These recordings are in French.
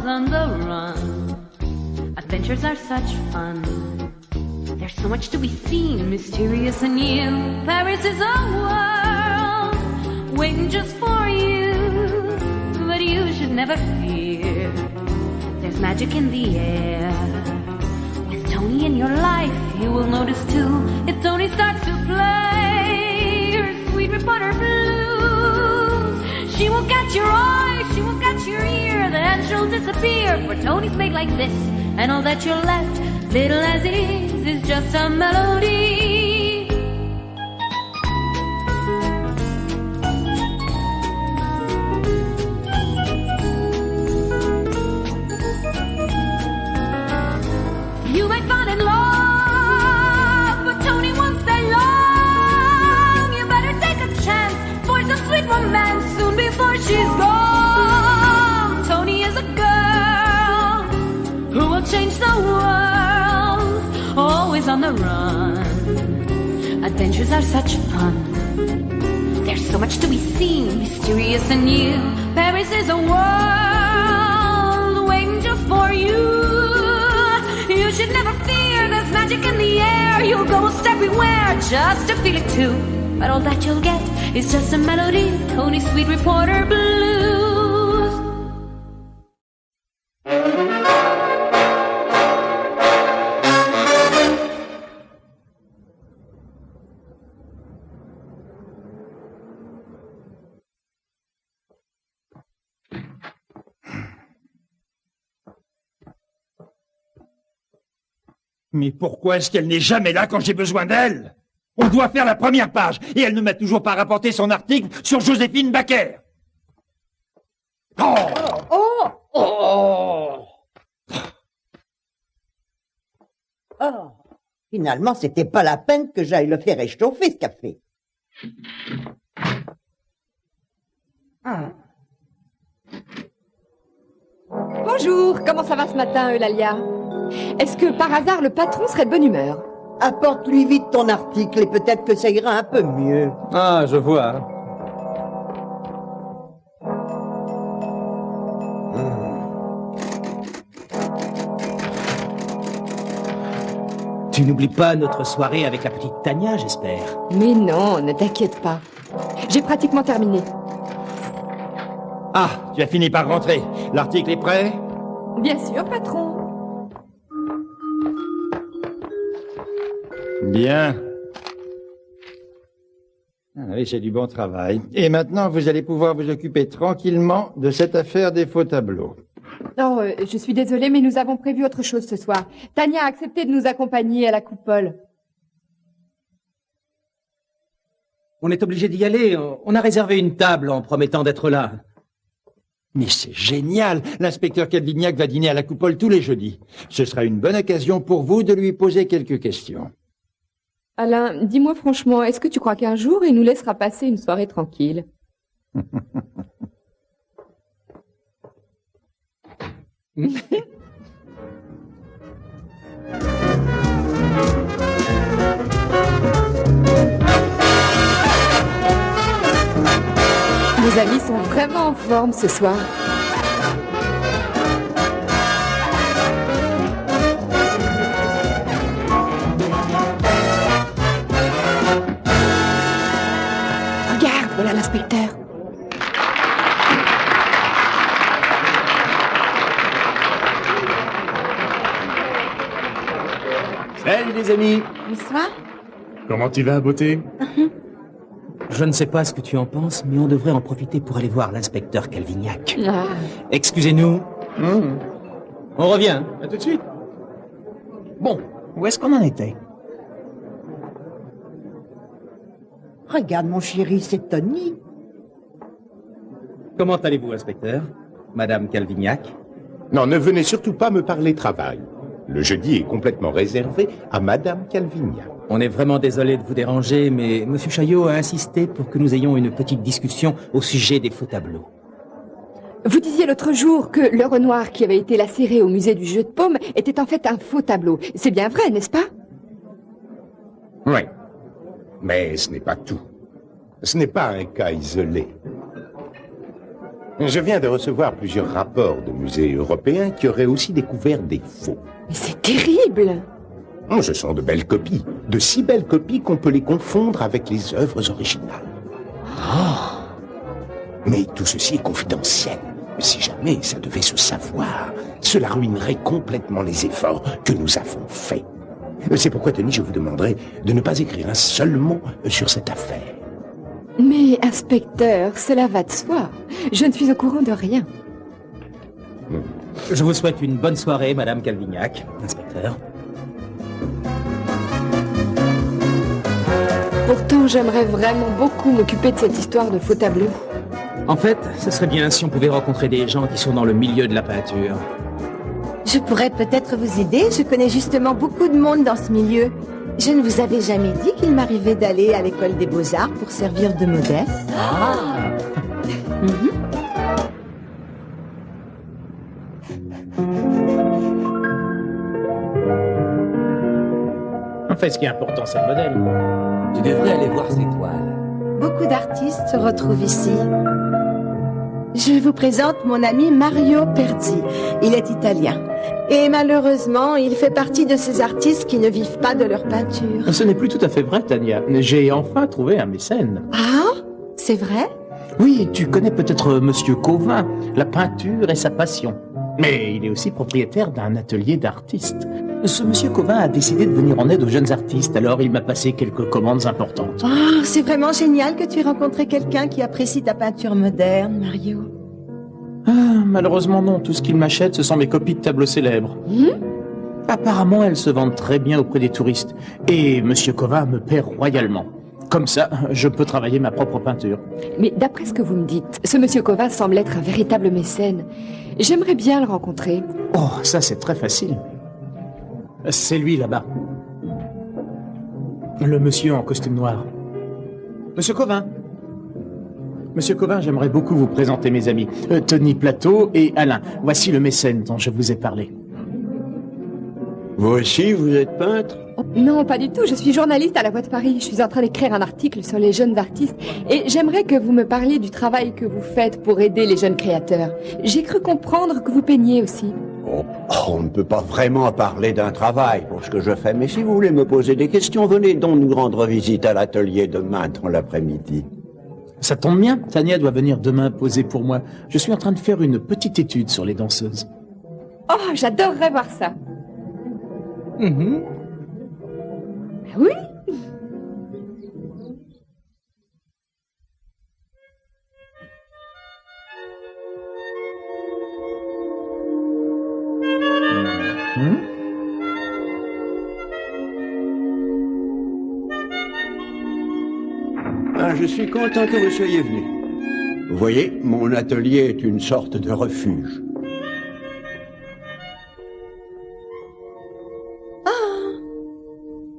on the run. Adventures are such fun. There's so much to be seen, mysterious and new. Paris is a world waiting just for you. But you should never fear, there's magic in the air. With Tony in your life, you will notice too. If Tony starts to play your sweet reporter blues, she will catch your eye, she will catch your ear, then she'll disappear. For Tony's made like this, and all that you're left, little as it is just a melody. You might fall in love, but Tony won't stay long. You better take a chance for some sweet romance soon before she's gone. Tony is a girl who will change the world, always on the run. Adventures are such fun. There's so much to be seen, mysterious and new. Paris is a world waiting just for you. You should never fear, there's magic in the air. You'll go everywhere just to feel it too. But all that you'll get is just a melody, Tony's sweet reporter blues. Mais pourquoi est-ce qu'elle n'est jamais là quand j'ai besoin d'elle? On doit faire la première page, et elle ne m'a toujours pas rapporté son article sur Joséphine Baker. Oh! Oh! Oh! Oh! Finalement, c'était pas la peine que j'aille le faire réchauffer, ce café. Bonjour, comment ça va ce matin, Eulalia? Est-ce que par hasard le patron serait de bonne humeur? Apporte-lui vite ton article et peut-être que ça ira un peu mieux. Ah, je vois. Tu n'oublies pas notre soirée avec la petite Tania, j'espère. Mais non, ne t'inquiète pas. J'ai pratiquement terminé. Ah, tu as fini par rentrer. L'article est prêt? Bien sûr, patron. Bien. Ah oui, c'est du bon travail. Et maintenant, vous allez pouvoir vous occuper tranquillement de cette affaire des faux tableaux. Oh, je suis désolée, mais nous avons prévu autre chose ce soir. Tania a accepté de nous accompagner à la coupole. On est obligé d'y aller. On a réservé une table en promettant d'être là. Mais c'est génial! L'inspecteur Calvignac va dîner à la coupole tous les jeudis. Ce sera une bonne occasion pour vous de lui poser quelques questions. Alain, dis-moi franchement, est-ce que tu crois qu'un jour il nous laissera passer une soirée tranquille? Nos amis sont vraiment en forme ce soir. Regarde, voilà l'inspecteur. Salut les amis. Bonsoir. Comment tu vas, beauté? Je ne sais pas ce que tu en penses, mais on devrait en profiter pour aller voir l'inspecteur Calvignac. Ah. Excusez-nous. On revient. À tout de suite. Bon, où est-ce qu'on en était? Regarde, mon chéri, c'est Tony. Comment allez-vous, inspecteur? Madame Calvignac? Non, ne venez surtout pas me parler travail. Le jeudi est complètement réservé à Madame Calvignac. On est vraiment désolé de vous déranger, mais Monsieur Chaillot a insisté pour que nous ayons une petite discussion au sujet des faux tableaux. Vous disiez l'autre jour que le Renoir qui avait été lacéré au musée du jeu de paume était en fait un faux tableau. C'est bien vrai, n'est-ce pas? Oui. Mais ce n'est pas tout. Ce n'est pas un cas isolé. Je viens de recevoir plusieurs rapports de musées européens qui auraient aussi découvert des faux. Mais c'est terrible. Ce sont de belles copies, de si belles copies qu'on peut les confondre avec les œuvres originales. Mais tout ceci est confidentiel. Si jamais ça devait se savoir, cela ruinerait complètement les efforts que nous avons faits. C'est pourquoi, Tony, je vous demanderai de ne pas écrire un seul mot sur cette affaire. Mais, inspecteur, cela va de soi. Je ne suis au courant de rien. Je vous souhaite une bonne soirée, Madame Calvignac, inspecteur. Pourtant, j'aimerais vraiment beaucoup m'occuper de cette histoire de faux tableaux. En fait, ce serait bien si on pouvait rencontrer des gens qui sont dans le milieu de la peinture. Je pourrais peut-être vous aider. Je connais justement beaucoup de monde dans ce milieu. Je ne vous avais jamais dit qu'il m'arrivait d'aller à l'école des beaux-arts pour servir de modèle. En fait, ce qui est important, c'est le modèle. Tu devrais aller voir ces toiles. Beaucoup d'artistes se retrouvent ici. Je vous présente mon ami Mario Perdi. Il est italien. Et malheureusement, il fait partie de ces artistes qui ne vivent pas de leur peinture. Ce n'est plus tout à fait vrai, Tania. J'ai enfin trouvé un mécène. Ah, c'est vrai? Oui, tu connais peut-être Monsieur Cauvin. La peinture est sa passion. Mais il est aussi propriétaire d'un atelier d'artistes. Ce Monsieur Cauvin a décidé de venir en aide aux jeunes artistes, alors il m'a passé quelques commandes importantes. Oh, c'est vraiment génial que tu aies rencontré quelqu'un qui apprécie ta peinture moderne, Mario. Ah, malheureusement non, tout ce qu'il m'achète, ce sont mes copies de tableaux célèbres. Apparemment, elles se vendent très bien auprès des touristes. Et Monsieur Cauvin me paie royalement. Comme ça, je peux travailler ma propre peinture. Mais d'après ce que vous me dites, ce monsieur Kova semble être un véritable mécène. J'aimerais bien le rencontrer. Oh, ça c'est très facile. C'est lui là-bas. Le monsieur en costume noir. Monsieur Cauvin. Monsieur Cauvin, j'aimerais beaucoup vous présenter mes amis. Tony Plateau et Alain. Voici le mécène dont je vous ai parlé. Vous aussi, vous êtes peintre? Non, pas du tout. Je suis journaliste à la Voix de Paris. Je suis en train d'écrire un article sur les jeunes artistes. Et j'aimerais que vous me parliez du travail que vous faites pour aider les jeunes créateurs. J'ai cru comprendre que vous peignez aussi. On ne peut pas vraiment parler d'un travail pour ce que je fais, mais si vous voulez me poser des questions, venez donc nous rendre visite à l'atelier demain dans l'après-midi. Ça tombe bien, Tania doit venir demain poser pour moi. Je suis en train de faire une petite étude sur les danseuses. Oh, j'adorerais voir ça. Mhm. Oui. Je suis content que vous soyez venu. Vous voyez, mon atelier est une sorte de refuge.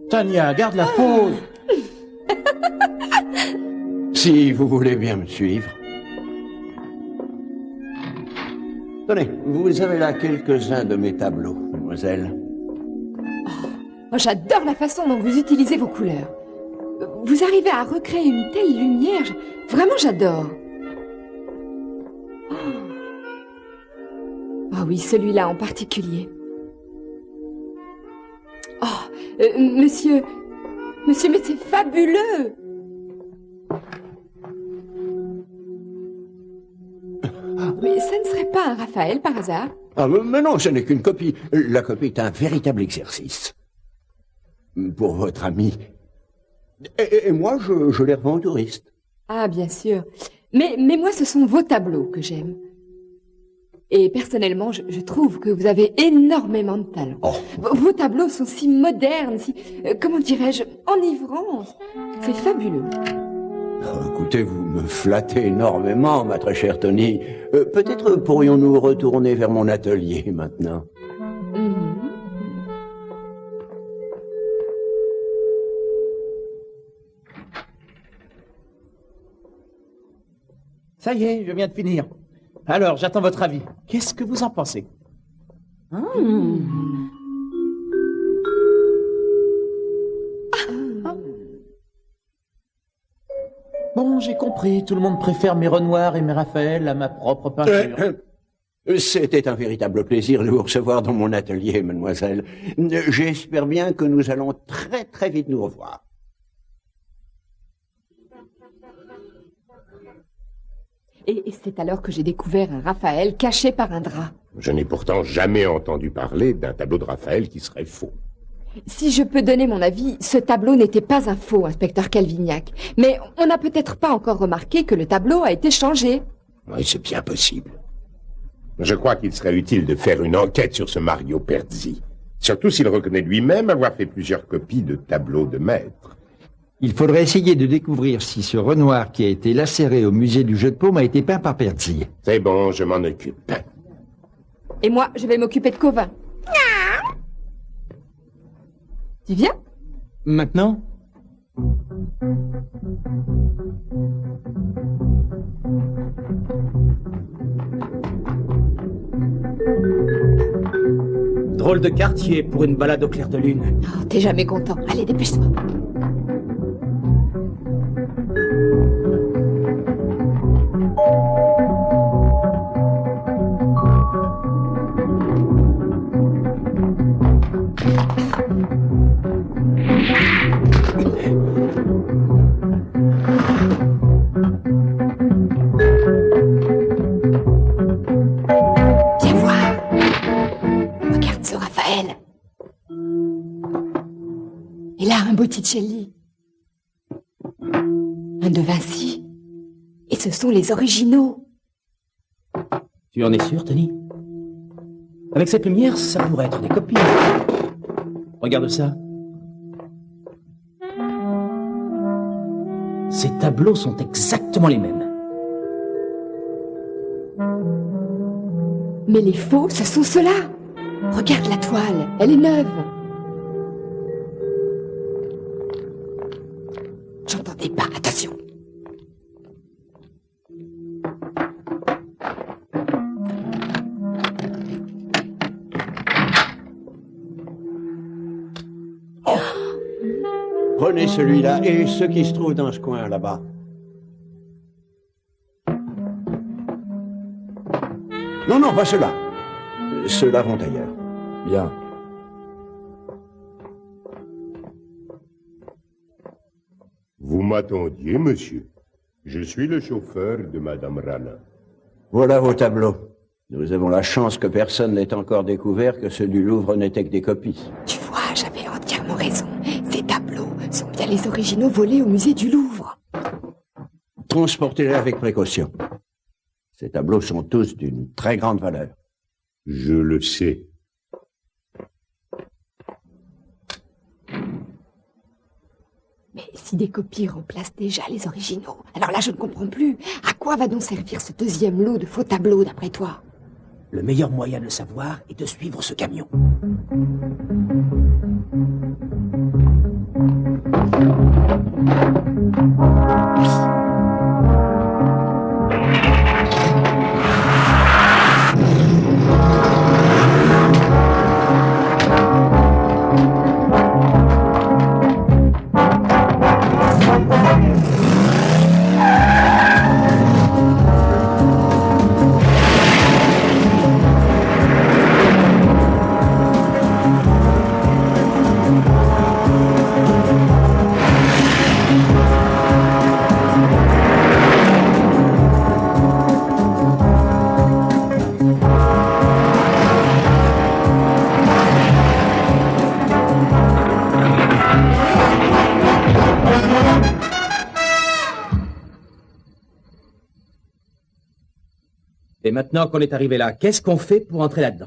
Tania, garde la pause. Si vous voulez bien me suivre. Tenez, vous avez là quelques-uns de mes tableaux, mademoiselle. Oh, j'adore la façon dont vous utilisez vos couleurs. Vous arrivez à recréer une telle lumière. Vraiment, j'adore. Ah oui, celui-là en particulier. Oh, monsieur, mais c'est fabuleux. Mais ça ne serait pas un Raphaël par hasard? Ah, mais non, ce n'est qu'une copie. La copie est un véritable exercice. Pour votre ami. Et moi, je les revends aux touristes. Ah, bien sûr. Mais moi, ce sont vos tableaux que j'aime. Et personnellement, je trouve que vous avez énormément de talent. Oh. Vos tableaux sont si modernes, si, comment dirais-je, enivrants. C'est fabuleux. Oh, écoutez, vous me flattez énormément, ma très chère Tony. Peut-être pourrions-nous retourner vers mon atelier maintenant. Ça y est, je viens de finir. Alors, j'attends votre avis. Qu'est-ce que vous en pensez? Bon, Non, j'ai compris. Tout le monde préfère mes Renoir et mes Raphaël à ma propre peinture. C'était un véritable plaisir de vous recevoir dans mon atelier, mademoiselle. J'espère bien que nous allons très très vite nous revoir. Et c'est alors que j'ai découvert un Raphaël caché par un drap. Je n'ai pourtant jamais entendu parler d'un tableau de Raphaël qui serait faux. Si je peux donner mon avis, ce tableau n'était pas un faux, inspecteur Calvignac. Mais on n'a peut-être pas encore remarqué que le tableau a été changé. Oui, c'est bien possible. Je crois qu'il serait utile de faire une enquête sur ce Mario Perzi. Surtout s'il reconnaît lui-même avoir fait plusieurs copies de tableaux de maître. Il faudrait essayer de découvrir si ce Renoir qui a été lacéré au musée du jeu de paume a été peint par Perzi. C'est bon, je m'en occupe. Et moi, je vais m'occuper de Covin. Tu viens? Maintenant? Drôle de quartier pour une balade au clair de lune. Oh, t'es jamais content. Allez, dépêche-toi. Viens voir. Regarde ce Raphaël. Et là, un Botticelli. Un de Vinci. Et ce sont les originaux. Tu en es sûr, Tony? Avec cette lumière, ça pourrait être des copies. Regarde ça. Ces tableaux sont exactement les mêmes. Mais les faux, ce sont ceux-là. Regarde la toile, elle est neuve. J'entendais pas, attention. Prenez celui-là et ceux qui se trouvent dans ce coin là-bas. Non, non, pas ceux-là. Ceux-là vont ailleurs. Bien. Vous m'attendiez, monsieur. Je suis le chauffeur de Madame Rana. Voilà vos tableaux. Nous avons la chance que personne n'ait encore découvert que ceux du Louvre n'étaient que des copies. Tu vois, j'avais entièrement raison. Ces tableaux sont bien les originaux volés au musée du Louvre. Transportez-les avec précaution. Ces tableaux sont tous d'une très grande valeur. Je le sais. Mais si des copies remplacent déjà les originaux, alors là je ne comprends plus. À quoi va donc servir ce deuxième lot de faux tableaux d'après toi? Le meilleur moyen de le savoir est de suivre ce camion. Et maintenant qu'on est arrivé là, qu'est-ce qu'on fait pour entrer là-dedans?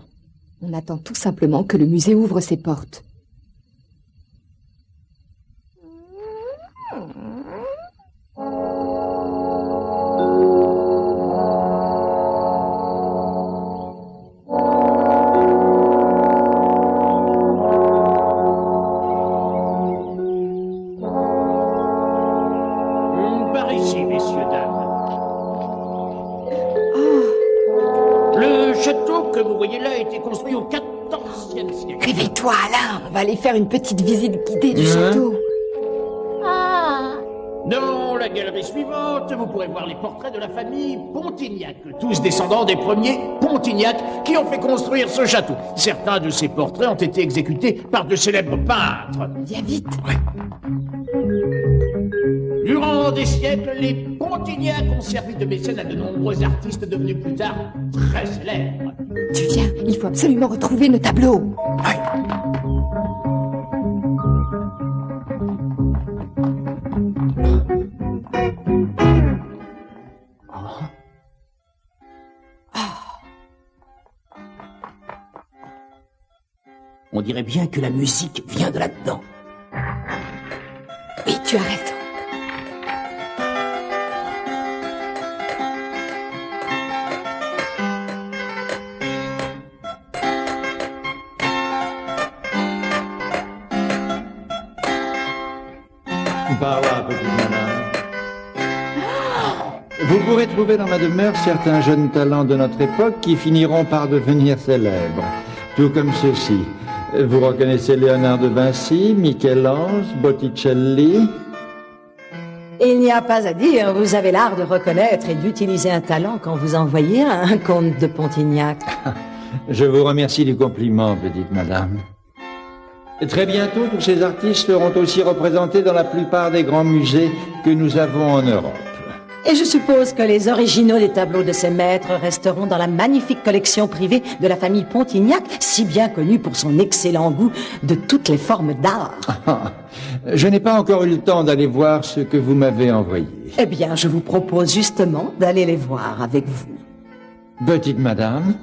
On attend tout simplement que le musée ouvre ses portes. Par ici, messieurs, dames. Le château que vous voyez là a été construit au XIVe siècle. Réveille-toi, Alain, on va aller faire une petite visite guidée du château. Dans la galerie suivante, vous pourrez voir les portraits de la famille Pontignac, tous descendants des premiers Pontignac qui ont fait construire ce château. Certains de ces portraits ont été exécutés par de célèbres peintres. Viens vite. Durant des siècles, les Pontignac ont servi de mécène à de nombreux artistes devenus plus tard très célèbres. Tu viens, il faut absolument retrouver nos tableaux. On dirait bien que la musique vient de là-dedans. Oui, tu as raison. Par là, petite madame. Vous pourrez trouver dans ma demeure certains jeunes talents de notre époque qui finiront par devenir célèbres. Tout comme ceux-ci. Vous reconnaissez Léonard de Vinci, Michel-Ange, Botticelli? Il n'y a pas à dire, vous avez l'art de reconnaître et d'utiliser un talent quand vous en voyez un comte de Pontignac. Je vous remercie du compliment, petite madame. Très bientôt, tous ces artistes seront aussi représentés dans la plupart des grands musées que nous avons en Europe. Et je suppose que les originaux des tableaux de ces maîtres resteront dans la magnifique collection privée de la famille Pontignac, si bien connue pour son excellent goût de toutes les formes d'art. Je n'ai pas encore eu le temps d'aller voir ce que vous m'avez envoyé. Eh bien, je vous propose justement d'aller les voir avec vous. Petite madame,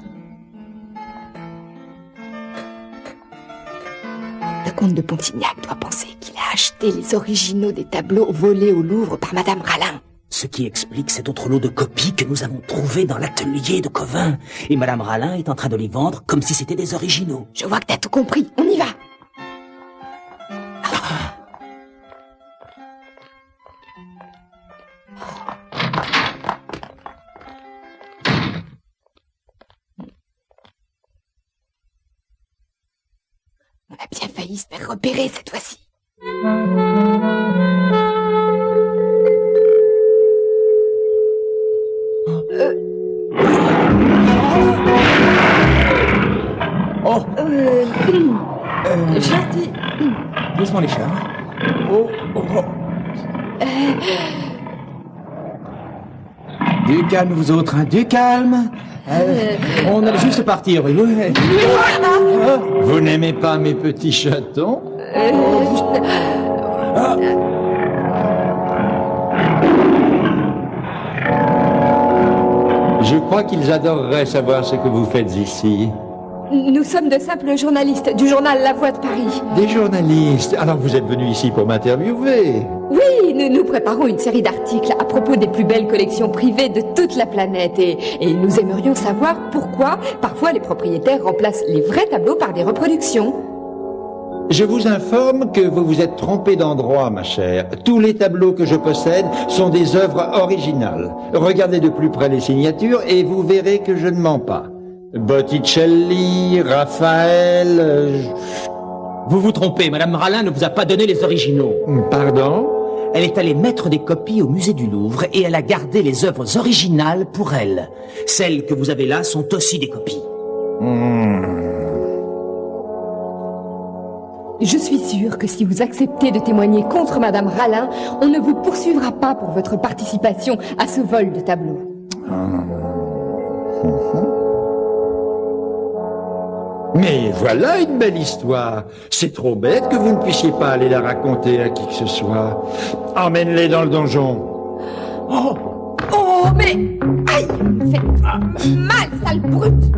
Le comte de Pontignac doit penser qu'il a acheté les originaux des tableaux volés au Louvre par Madame Rallin. Ce qui explique cet autre lot de copies que nous avons trouvé dans l'atelier de Covin. Et Madame Rallin est en train de les vendre comme si c'était des originaux. Je vois que t'as tout compris. On y va. On a bien failli se faire repérer cette fois-ci. Gentil. Doucement les chats. Oh. Du calme vous autres, hein, du calme. On allait juste partir, oui. vous n'aimez pas mes petits chatons? Je crois qu'ils adoreraient savoir ce que vous faites ici. Nous sommes de simples journalistes du journal La Voix de Paris. Des journalistes? Alors vous êtes venus ici pour m'interviewer? Oui, nous préparons une série d'articles à propos des plus belles collections privées de toute la planète et nous aimerions savoir pourquoi parfois les propriétaires remplacent les vrais tableaux par des reproductions. Je vous informe que vous vous êtes trompé d'endroit, ma chère. Tous les tableaux que je possède sont des œuvres originales. Regardez de plus près les signatures et vous verrez que je ne mens pas. Botticelli, Raphaël... Vous vous trompez, Madame Rallin ne vous a pas donné les originaux. Pardon? Elle est allée mettre des copies au musée du Louvre et elle a gardé les œuvres originales pour elle. Celles que vous avez là sont aussi des copies. Je suis sûre que si vous acceptez de témoigner contre Madame Rallin, on ne vous poursuivra pas pour votre participation à ce vol de tableaux. Mais voilà une belle histoire. C'est trop bête que vous ne puissiez pas aller la raconter à qui que ce soit. Emmène-les dans le donjon. Oh, mais... Aïe! Faites mal, sale brute!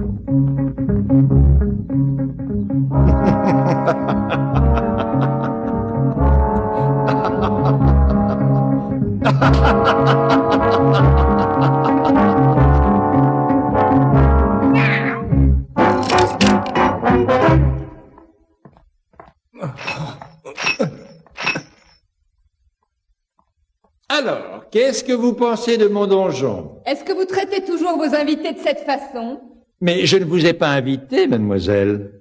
Alors, qu'est-ce que vous pensez de mon donjon? Est-ce que vous traitez toujours vos invités de cette façon? Mais je ne vous ai pas invité, mademoiselle.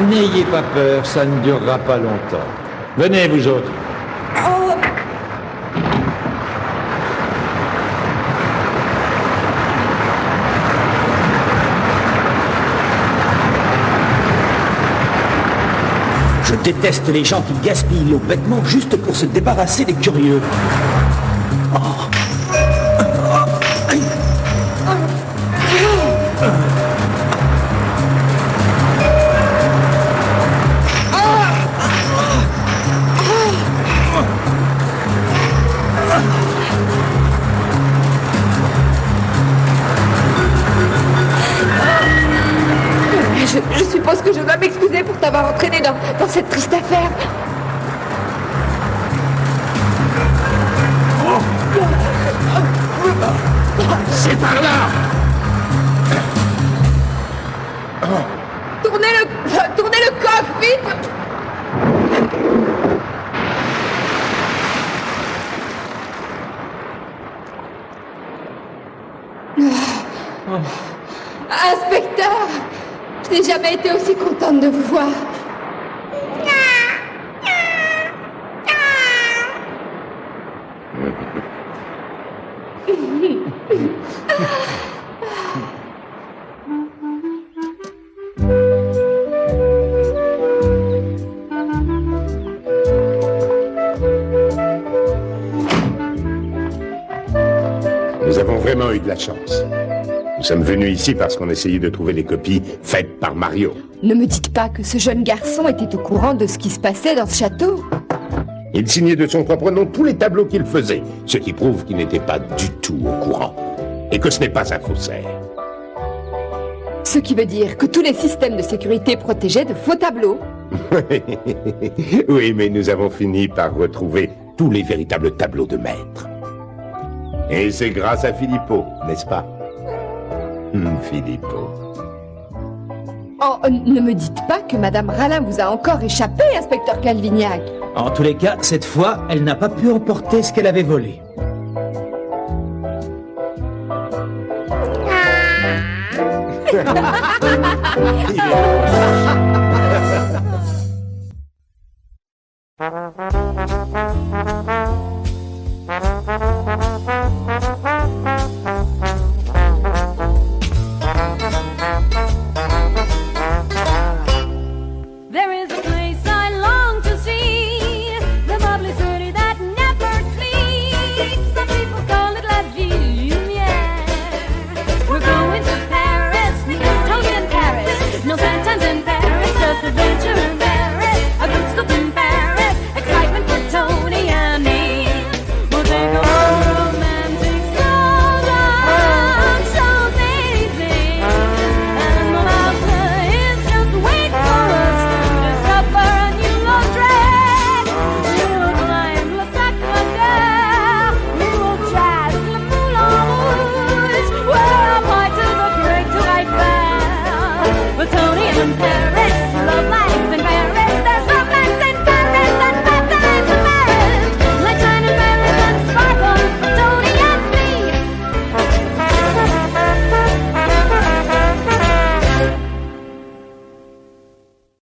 N'ayez pas peur, ça ne durera pas longtemps. Venez, vous autres. Je déteste les gens qui gaspillent l'eau bêtement juste pour se débarrasser des curieux. Je suppose que je dois m'excuser pour t'avoir entraîné dans cette triste affaire. C'est par là! Tournez le coffre, vite! Inspecteur! Je n'ai jamais été aussi contente de vous voir. Nous avons vraiment eu de la chance. Nous sommes venus ici parce qu'on essayait de trouver les copies faites par Mario. Ne me dites pas que ce jeune garçon était au courant de ce qui se passait dans ce château. Il signait de son propre nom tous les tableaux qu'il faisait, ce qui prouve qu'il n'était pas du tout au courant. Et que ce n'est pas un faussaire. Ce qui veut dire que tous les systèmes de sécurité protégeaient de faux tableaux. Oui, mais nous avons fini par retrouver tous les véritables tableaux de maître. Et c'est grâce à Filippo, n'est-ce pas? Filippo. Oh, ne me dites pas que Madame Ralin vous a encore échappé, inspecteur Calvignac. En tous les cas, cette fois, elle n'a pas pu emporter ce qu'elle avait volé. Il est...